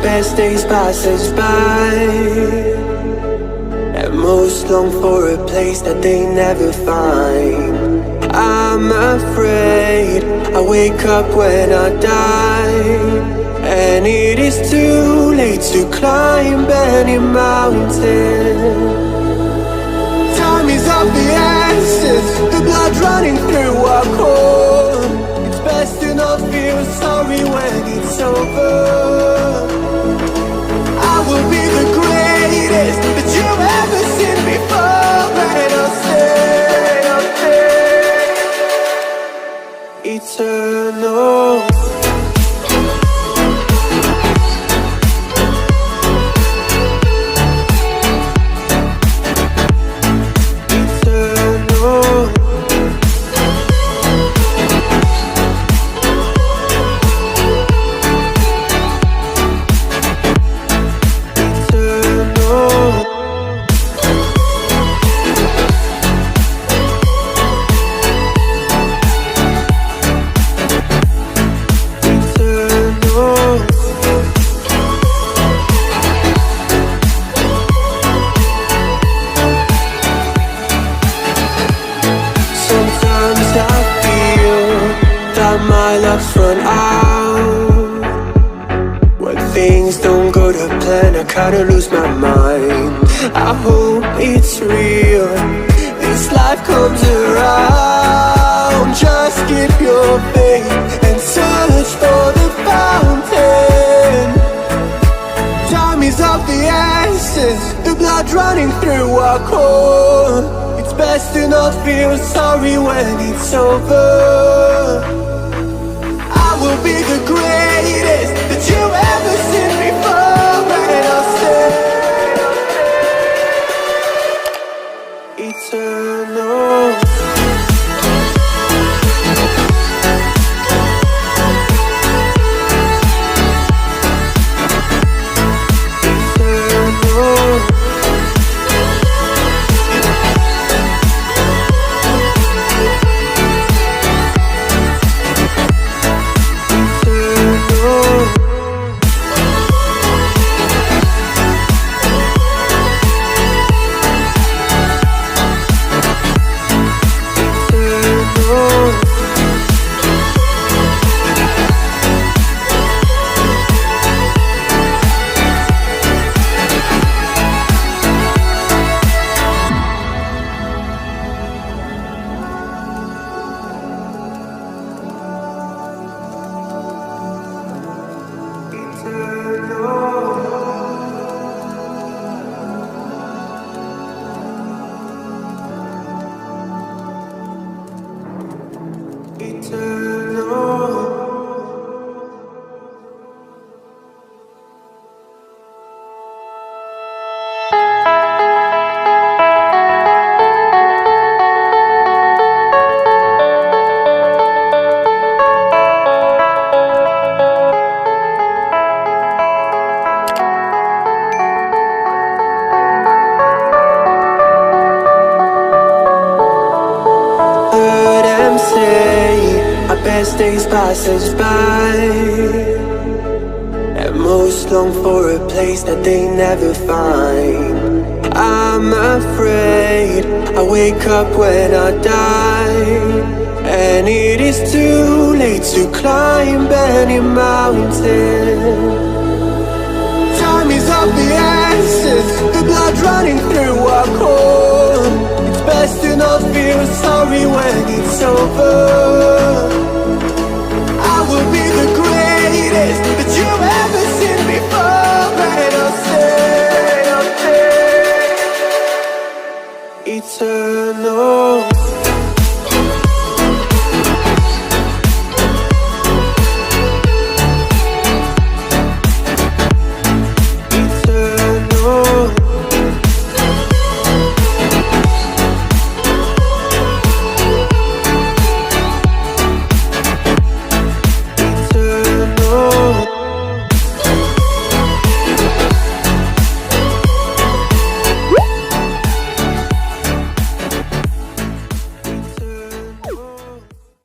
Best days pass us by, and most long for a place that they never find. I'm afraid I wake up when I die, and it is too late to climb any mountain. Time is of the essence, the blood running through our core. It's best to not feel sorry when it's over. I will be the greatest that you've ever seen before, and I'll stay eternal. My luck's run out. When things don't go to plan, I kinda lose my mind. I hope it's real, this life comes around. Just keep your faith and search for the fountain. Time is of the essence, the blood running through our core. It's best to not feel sorry when it's over. Will be the greatest that you've ever seen before, and I'll stay eternal. Best days pass us by, and most long for a place that they never find. I'm afraid I wake up when I die, and it is too late to climb any mountain. Time is of the essence, the blood running through our core. It's best to not feel sorry when it's over.